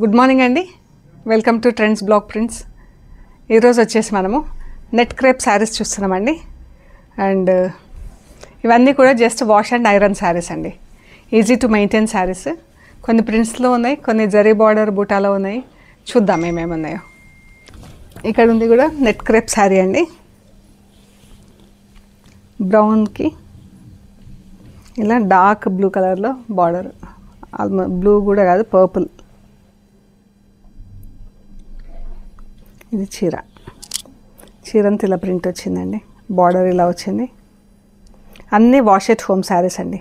Good morning అండి. Welcome to trends block prints. ఈరోజు వచ్చేసి మనము నెట్ క్రేప్ శారీస్ చూస్తున్నామండి. అండ్ ఇవన్నీ కూడా just wash and iron saris అండి. Easy to maintain saris. కొన్ని ప్రింట్స్లో ఉన్నాయి, కొన్ని జరీ బార్డర్ బూటాలో ఉన్నాయి. చూద్దాం ఏమేమి ఉన్నాయో. ఇక్కడ ఉంది కూడా నెట్ క్రేప్ శారీ అండి. బ్రౌన్కి ఇలా డార్క్ బ్లూ కలర్లో బార్డర్, బ్లూ కూడా కాదు, పర్పుల్. ఇది చీరంతా ఇలా ప్రింట్ వచ్చిందండి. బార్డర్ ఇలా వచ్చింది. అన్నీ వాష్ ఎట్ హోమ్ శారీస్ అండి.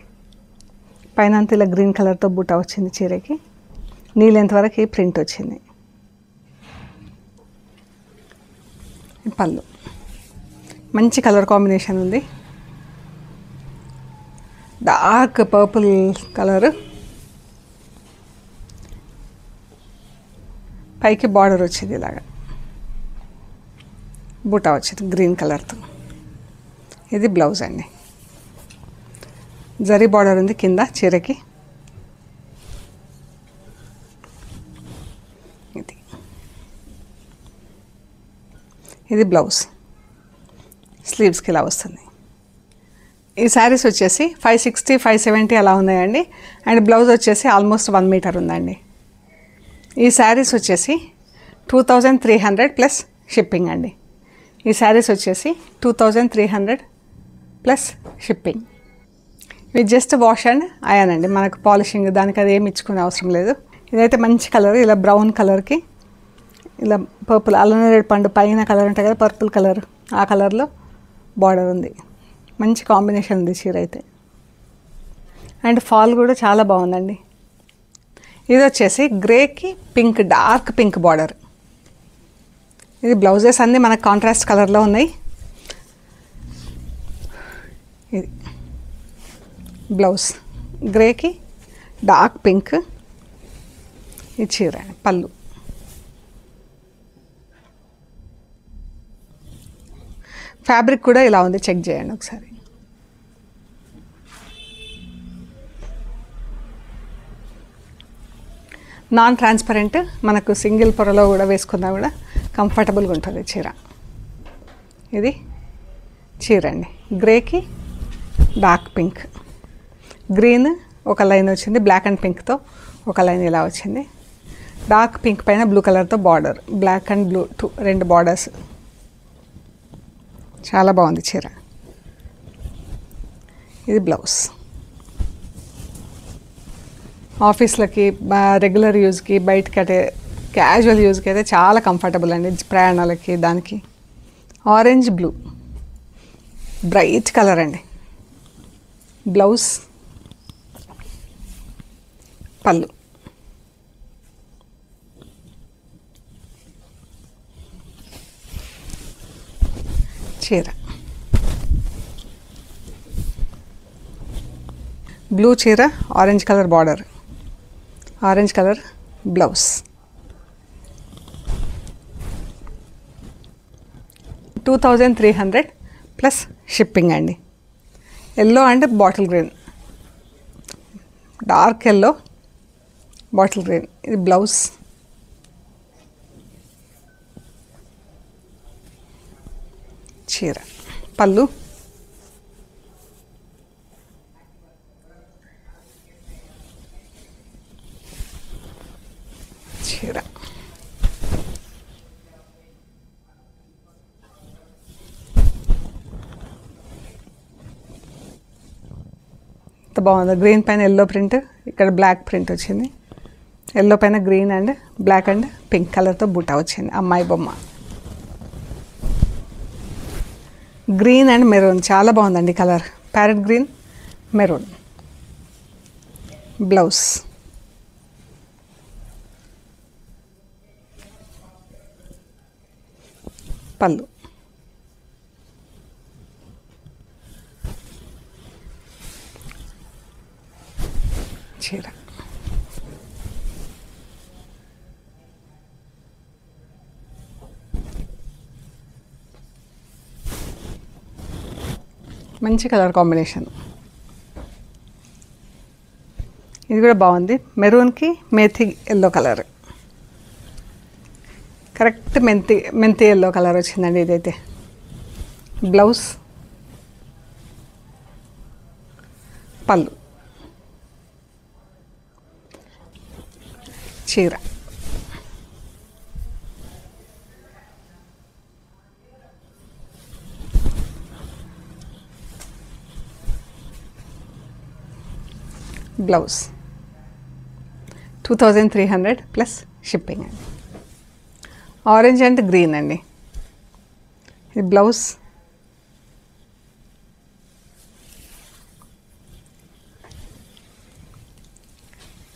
పైన అంతా ఇలా గ్రీన్ కలర్తో బూటా వచ్చింది. చీరకి నీ లెంత్ వరకు ఈ ప్రింట్ వచ్చింది. పళ్ళు మంచి కలర్ కాంబినేషన్ ఉంది. డార్క్ పర్పుల్ కలరు, పైకి బార్డర్ వచ్చింది, ఇలాగా బూటా వచ్చింది గ్రీన్ కలర్తో. ఇది బ్లౌజ్ అండి. జరీ బార్డర్ ఉంది కింద చీరకి. ఇది బ్లౌజ్. స్లీవ్స్కి ఇలా వస్తుంది. ఈ శారీస్ వచ్చేసి 560, 570 అలా ఉన్నాయండి. అండ్ బ్లౌజ్ వచ్చేసి ఆల్మోస్ట్ 1 మీటర్ ఉందండి. ఈ శారీస్ వచ్చేసి 2300 ప్లస్ షిప్పింగ్ అండి. ఈ శారీస్ వచ్చేసి 2300 ప్లస్ షిప్పింగ్. ఇవి జస్ట్ వాష్ అండ్ అయన్ అండి. మనకు పాలిషింగ్ దానికి అది ఏమి ఇచ్చుకునే అవసరం లేదు. ఇదైతే మంచి కలర్, ఇలా బ్రౌన్ కలర్కి ఇలా పర్పుల్, అల్లనేరేడు పండు పైన కలర్ ఉంటాయి కదా, పర్పుల్ కలర్, ఆ కలర్లో బార్డర్ ఉంది. మంచి కాంబినేషన్ ఉంది చీర అయితే. అండ్ ఫాల్ కూడా చాలా బాగుందండి. ఇది వచ్చేసి గ్రేకి పింక్, డార్క్ పింక్ బార్డర్. ఇది బ్లౌజెస్ అన్నీ మనకు కాంట్రాస్ట్ కలర్లో ఉన్నాయి. ఇది బ్లౌజ్ గ్రేకి డార్క్ పింక్. ఇది చీర పళ్ళు. ఫ్యాబ్రిక్ కూడా ఇలా ఉంది, చెక్ చేయండి ఒకసారి. నాన్ ట్రాన్స్పరెంట్, మనకు సింగిల్ పొరలో కూడా వేసుకున్నా కూడా కంఫర్టబుల్గా ఉంటుంది చీర. ఇది చీర అండి. గ్రేకి డార్క్ పింక్, గ్రీన్ ఒక లైన్ వచ్చింది, బ్లాక్ అండ్ పింక్తో ఒక లైన్ ఇలా వచ్చింది. డార్క్ పింక్ పైన బ్లూ కలర్తో బార్డర్, బ్లాక్ అండ్ బ్లూ రెండు బార్డర్స్. చాలా బాగుంది చీర. ఇది బ్లౌజ్. ఆఫీస్లకి, రెగ్యులర్ యూజ్కి, బయటకి అంటే క్యాజువల్ యూజ్కి అయితే చాలా కంఫర్టబుల్ అండి. ప్రయాణాలకి దానికి. ఆరెంజ్ బ్లూ బ్రైట్ కలర్ అండి. బ్లౌజ్, పళ్ళు, చీర. బ్లూ చీర, orange colour border, orange colour blouse. 2300 plus shipping అండి. Yellow and bottle green, dark yellow bottle green. ఇది బ్లౌజ్. చీర పళ్ళు, చీర. ఎంత బాగుంది. గ్రీన్ పైన ఎల్లో ప్రింట్, ఇక్కడ బ్లాక్ ప్రింట్ వచ్చింది. ఎల్లో పైన green and black and pink కలర్తో బూటా వచ్చింది. అమ్మాయి బొమ్మ. గ్రీన్ అండ్ మెరూన్ చాలా బాగుందండి colour. Parrot green, maroon. Blouse, పళ్ళు, చీర. మంచి కలర్ కాంబినేషన్. ఇది కూడా బాగుంది. మెరూన్కి మేథీ ఎల్లో కలర్. కరెక్ట్ మెంతి ఎల్లో కలర్ వచ్చిందండి ఇదైతే. బ్లౌజ్, పళ్ళు, చీర. బ్లౌజ్ 2300 ప్లస్ షిప్పింగ్ అండి. ఆరెంజ్ అండ్ గ్రీన్ అండి. ఇది బ్లౌజ్,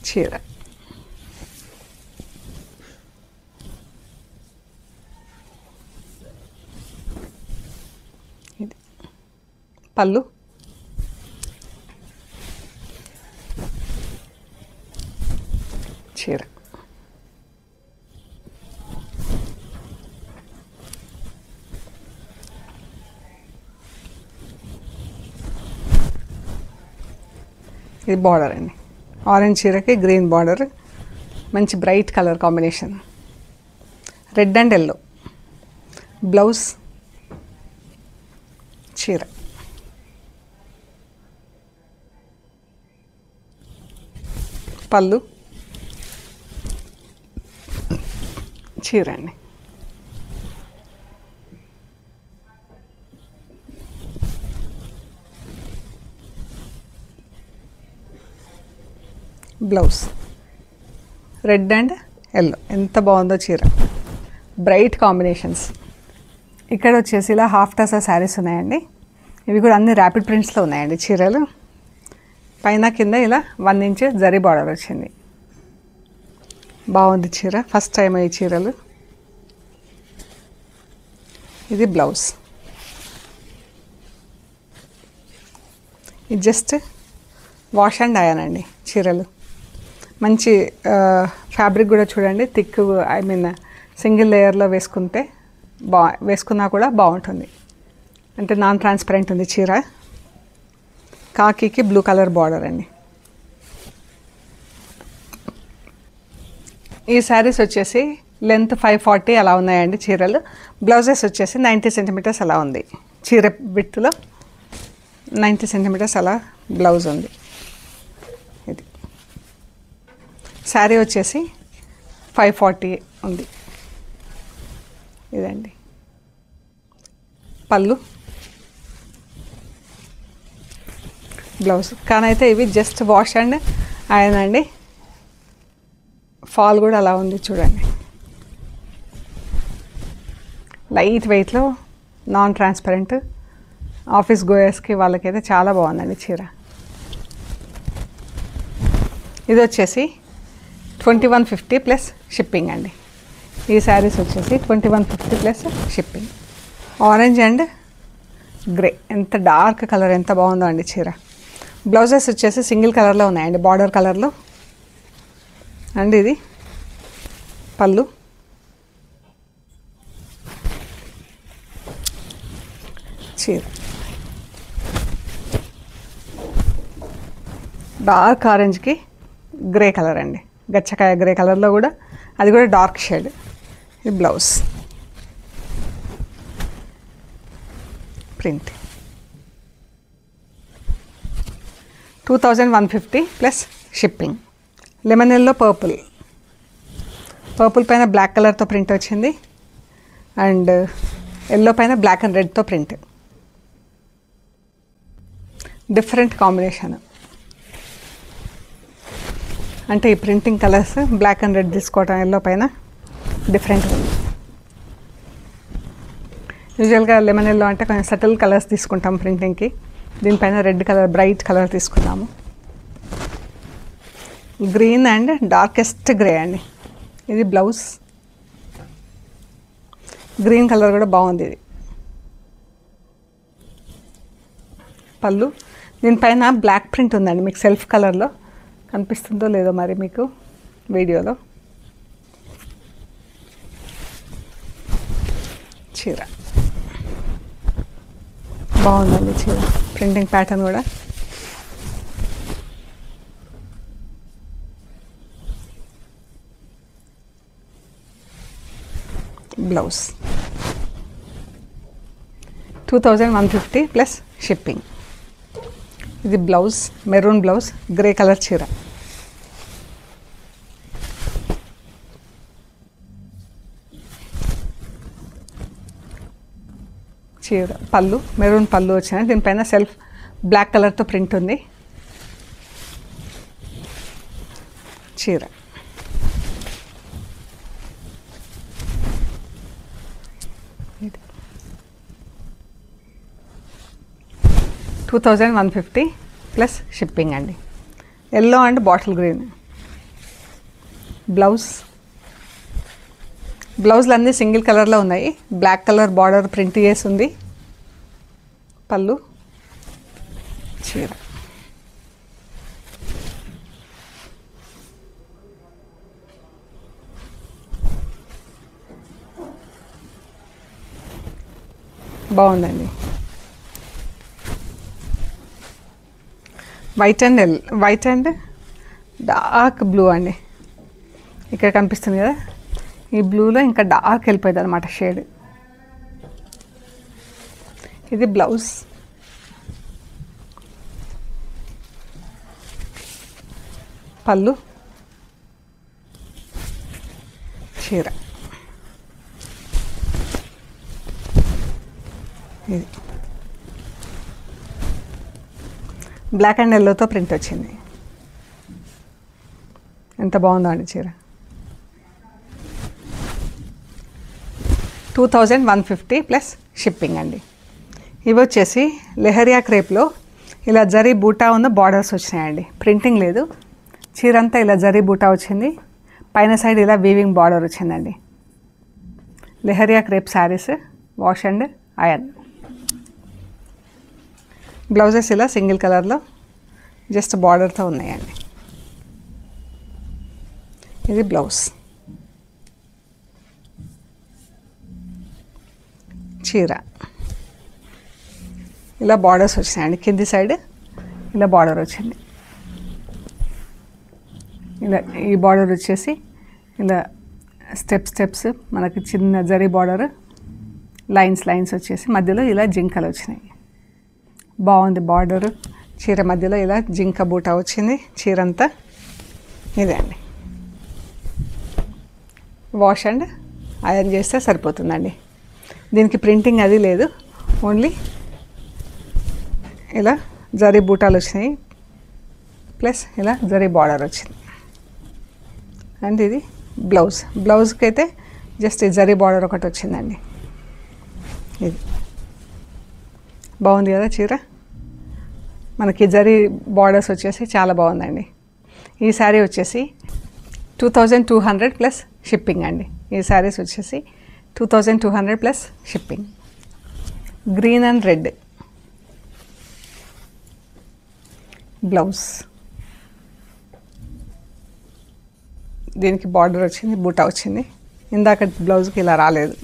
చీర. ఇది పళ్ళు, చీర. ఇది బార్డర్ అండి. ఆరెంజ్ చీరకి గ్రీన్ బార్డర్, మంచి bright colour combination. Red and yellow. Blouse, చీర. పళ్ళు, చీర అండి. బ్లౌజ్ రెడ్ అండ్ ఎల్లో, ఎంత బాగుందో చీర, బ్రైట్ కాంబినేషన్స్. ఇక్కడ వచ్చేసి ఇలా హాఫ్ టసర్ శారీస్ ఉన్నాయండి. ఇవి కూడా అన్ని ర్యాపిడ్ ప్రింట్స్లో ఉన్నాయండి చీరలు. పైన కింద ఇలా 1 ఇంచ్ జరీ బార్డర్ వచ్చింది. బాగుంది చీర, ఫస్ట్ టైం ఈ చీరలు. ఇది బ్లౌజ్. ఇది జస్ట్ వాష్ అండ్ అయన్ అండి చీరలు. మంచి ఫ్యాబ్రిక్ కూడా చూడండి, థిక్, ఐ మీన్ సింగిల్ లేయర్లో వేసుకున్నా కూడా బాగుంటుంది. అంటే నాన్ ట్రాన్స్పరెంట్ ఉంది చీర. కాకీకి బ్లూ కలర్ బార్డర్ అండి. ఈ శారీస్ వచ్చేసి లెంత్ 540 అలా ఉన్నాయండి చీరలు. బ్లౌజెస్ వచ్చేసి 90 సెంటీమీటర్స్ అలా ఉంది. చీర విడ్త్లో 90 సెంటీమీటర్స్ అలా బ్లౌజ్ ఉంది. ఇది శారీ వచ్చేసి 540 ఉంది. ఇదండి పళ్ళు, బ్లౌజ్. కానైతే ఇవి జస్ట్ వాష్ అండ్ అయన్ అండి. ఫాల్ కూడా అలా ఉంది చూడండి. లైట్ వెయిట్లో, నాన్ ట్రాన్స్పరెంట్, ఆఫీస్ గోయర్స్కి వాళ్ళకైతే చాలా బాగుందండి చీర. ఇది వచ్చేసి 2150 ప్లస్ షిప్పింగ్ అండి. ఈ శారీస్ వచ్చేసి 2150 plus shipping. Orange and grey, ఎంత డార్క్ కలర్, ఎంత బాగుందో అండి చీర. బ్లౌజెస్ వచ్చేసి సింగిల్ కలర్లో ఉన్నాయండి, బార్డర్ కలర్లో. అండ్ ఇది పళ్ళు, చీర. డార్క్ ఆరెంజ్కి గ్రే కలర్ అండి, గచ్చకాయ గ్రే కలర్లో కూడా, అది కూడా డార్క్ షేడ్. ఇది blouse, print. 2150 plus shipping. Lemon yellow purple, purple పైన బ్లాక్ కలర్తో ప్రింట్ వచ్చింది. అండ్ ఎల్లో పైన బ్లాక్ అండ్ రెడ్తో ప్రింట్. Different combination. అంటే ఈ printing colours black and red తీసుకోవటం ఎల్లో పైన డిఫరెంట్గా ఉంది. యూజువల్గా లెమన్ ఎల్లో అంటే కొంచెం సటిల్ కలర్స్ తీసుకుంటాం ప్రింటింగ్కి. దీనిపైన రెడ్ కలర్, బ్రైట్ కలర్ తీసుకున్నాము. గ్రీన్ అండ్ డార్కెస్ట్ గ్రే అండి. ఇది బ్లౌజ్. గ్రీన్ కలర్ కూడా బాగుంది. ఇది పళ్ళు. దీనిపైన బ్లాక్ ప్రింట్ ఉందండి మీకు సెల్ఫ్ కలర్లో, కనిపిస్తుందో లేదో మరి మీకు వీడియోలో. చీర బాగుందండి చీర, ప్రింటింగ్ ప్యాటర్న్ కూడా. Blouse 2150 plus shipping. ఇది blouse, maroon blouse, grey colour చీర. చీర పళ్ళు మెరూన్ పళ్ళు వచ్చినాయి. దీనిపైన సెల్ఫ్ బ్లాక్ కలర్తో ప్రింట్ ఉంది. చీర ఇది 2150 ప్లస్ షిప్పింగ్ అండి. Yellow and bottle green blouse. బ్లౌజ్లు అన్నీ సింగిల్ కలర్లో ఉన్నాయి. బ్లాక్ కలర్ బార్డర్ ప్రింట్ చేసి ఉంది. పళ్ళు చీర బాగుందండి. వైట్ అండ్ డార్క్ బ్లూ అండి. ఇక్కడ కనిపిస్తుంది కదా, ఈ బ్లూలో ఇంకా డార్క్ వెళ్ళిపోయింది అనమాట షేడ్. ఇది బ్లౌజ్. పళ్ళు చీర ఇది బ్లాక్ అండ్ ఎల్లోతో ప్రింట్ వచ్చింది. ఎంత బాగుందో అండి చీర. 2150 ప్లస్ షిప్పింగ్ అండి. ఇవి వచ్చేసి లెహరియా క్రేప్లో ఇలా జరీ బూటా ఉన్న బార్డర్స్ వచ్చినాయండి. ప్రింటింగ్ లేదు. చీర అంతా ఇలా జరీ బూటా వచ్చింది. పైన సైడ్ ఇలా వీవింగ్ బార్డర్ వచ్చిందండి. Leheriya crepe saris, wash and iron. Blouses ఇలా సింగిల్ కలర్లో జస్ట్ బార్డర్తో ఉన్నాయండి. ఇది బ్లౌజ్. చీర ఇలా బార్డర్స్ వచ్చినాయండి. కింది సైడ్ ఇలా బార్డర్ వచ్చింది. ఇలా ఈ బార్డర్ వచ్చేసి ఇలా స్టెప్స్ మనకి చిన్న జరీ బార్డర్, లైన్స్ వచ్చేసి మధ్యలో ఇలా జింకలు వచ్చినాయి. బాగుంది బార్డర్. చీర మధ్యలో ఇలా జింక బూటా వచ్చింది. చీర అంతా ఇదే అండి. వాష్ అండ్ ఐరన్ చేస్తే సరిపోతుందండి. దీనికి ప్రింటింగ్ అది లేదు. ఓన్లీ ఇలా జరీ బూటాలు వచ్చినాయి, ప్లస్ ఇలా జరీ బార్డర్ వచ్చింది. అండ్ ఇది బ్లౌజ్. బ్లౌజ్కి అయితే జస్ట్ ఈ జరీ బార్డర్ ఒకటి వచ్చిందండి. ఇది బాగుంది కదా చీర. మనకి జరీ బార్డర్స్ వచ్చేసి చాలా బాగుందండి. ఈ శారీ వచ్చేసి 2200 ప్లస్ షిప్పింగ్ అండి. ఈ శారీస్ వచ్చేసి 2200 plus shipping. Green and red blouse. దీనికి బార్డర్ వచ్చింది, బూటా వచ్చింది. ఇందాక బ్లౌజ్కి ఇలా రాలేదు.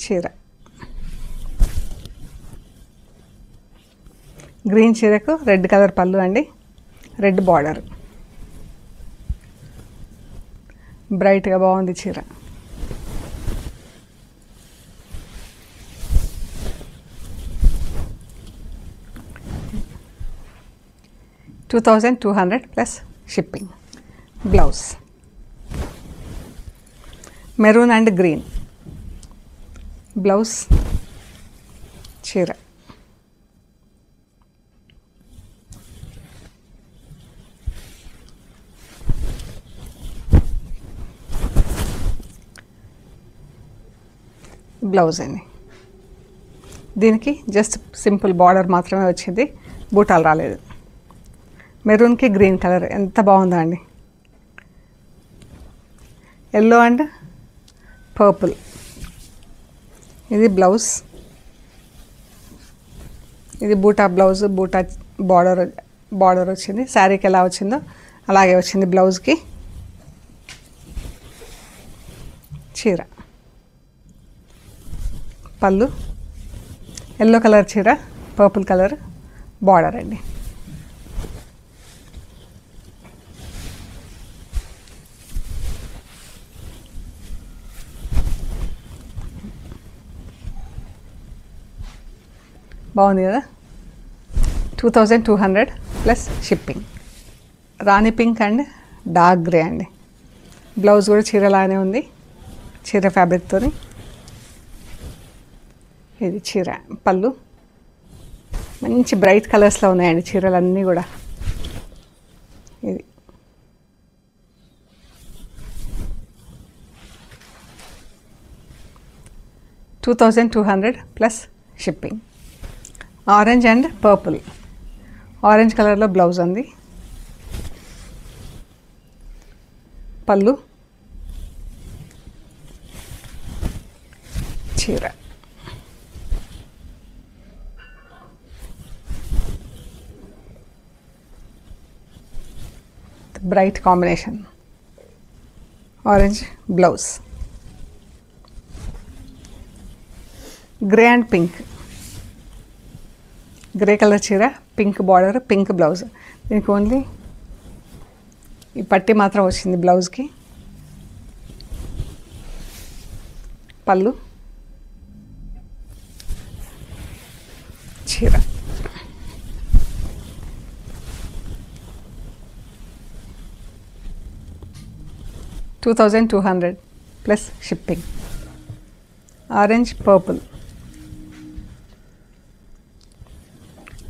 చీర గ్రీన్ చీరకు రెడ్ కలర్ పళ్ళు అండి. Red border. బ్రైట్గా బాగుంది చీర. $2200 plus shipping. Blouse maroon and green blouse. చీర బ్లౌజ్ అండి. దీనికి జస్ట్ సింపుల్ బార్డర్ మాత్రమే వచ్చింది, బూటాలు రాలేదు. మెరూన్కి గ్రీన్ కలర్ ఎంత బాగుందో అండి. Yellow and purple. ఇది బ్లౌజ్. ఇది బూటా బ్లౌజ్, బూటా బార్డర్ వచ్చింది. శారీకి ఎలా వచ్చిందో అలాగే వచ్చింది బ్లౌజ్కి. చీర పళ్ళు ఎల్లో కలర్ చీర, పర్పుల్ కలర్ బార్డర్ అండి. బాగుంది కదా. 2200 plus shipping. Rani pink and dark grey అండి. బ్లౌజ్ కూడా చీరలానే ఉంది, చీర ఫ్యాబ్రిక్తో. ఇది చీర పళ్ళు, మంచి బ్రైట్ కలర్స్లో ఉన్నాయండి చీరలన్నీ కూడా. ఇది 2200 plus shipping. Orange and purple, orange కలర్లో బ్లౌజ్ ఉంది, పళ్ళు, చీర. Bright combination, orange blouse, grey and pink, grey colour చీర, పింక్ బార్డర్, పింక్ బ్లౌజ్. దీనికి ఓన్లీ ఈ పట్టి మాత్రం వచ్చింది బ్లౌజ్కి. పళ్ళు, చీర. $2200 ప్లస్ షిప్పింగ్. ఆరెంజ్ పర్పుల్,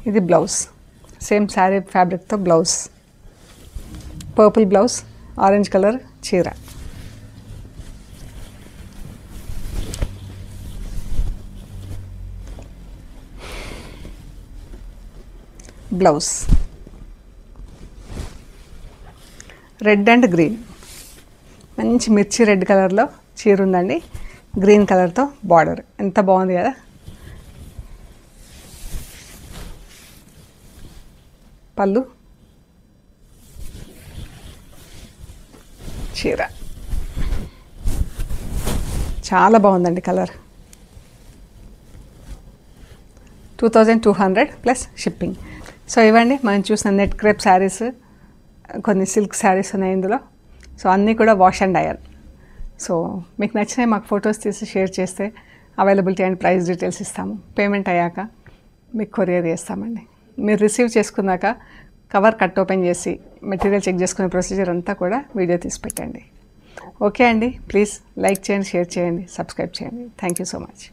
ఇది బ్లౌజ్, సేమ్ శారీ ఫ్యాబ్రిక్తో blouse, purple blouse, orange colour చీర. బ్లౌజ్ రెడ్ అండ్ గ్రీన్, మంచి మిర్చి రెడ్ కలర్లో చీర ఉందండి, గ్రీన్ కలర్తో బార్డర్. ఎంత బాగుంది కదా. పళ్ళు, చీర. చాలా బాగుందండి కలర్. 2200 plus shipping. సో ఇవ్వండి మనం చూసిన నెట్ క్రేప్ శారీస్, కొన్ని సిల్క్ శారీస్ ఉన్నాయి ఇందులో. సో అన్నీ కూడా వాష్ అండ్ ఐరన్. సో మీకు నచ్చినవి మాకు ఫొటోస్ తీసి షేర్ చేస్తే అవైలబిలిటీ అండ్ ప్రైస్ డీటెయిల్స్ ఇస్తాము. పేమెంట్ అయ్యాక మీకు కొరియర్ చేస్తామండి. మీరు రిసీవ్ చేసుకున్నాక కవర్ కట్ ఓపెన్ చేసి మెటీరియల్ చెక్ చేసుకునే ప్రొసీజర్ అంతా కూడా వీడియో తీసి పెట్టండి. ఓకే అండి, ప్లీజ్ లైక్ చేయండి, షేర్ చేయండి, సబ్స్క్రైబ్ చేయండి. Thank you so much.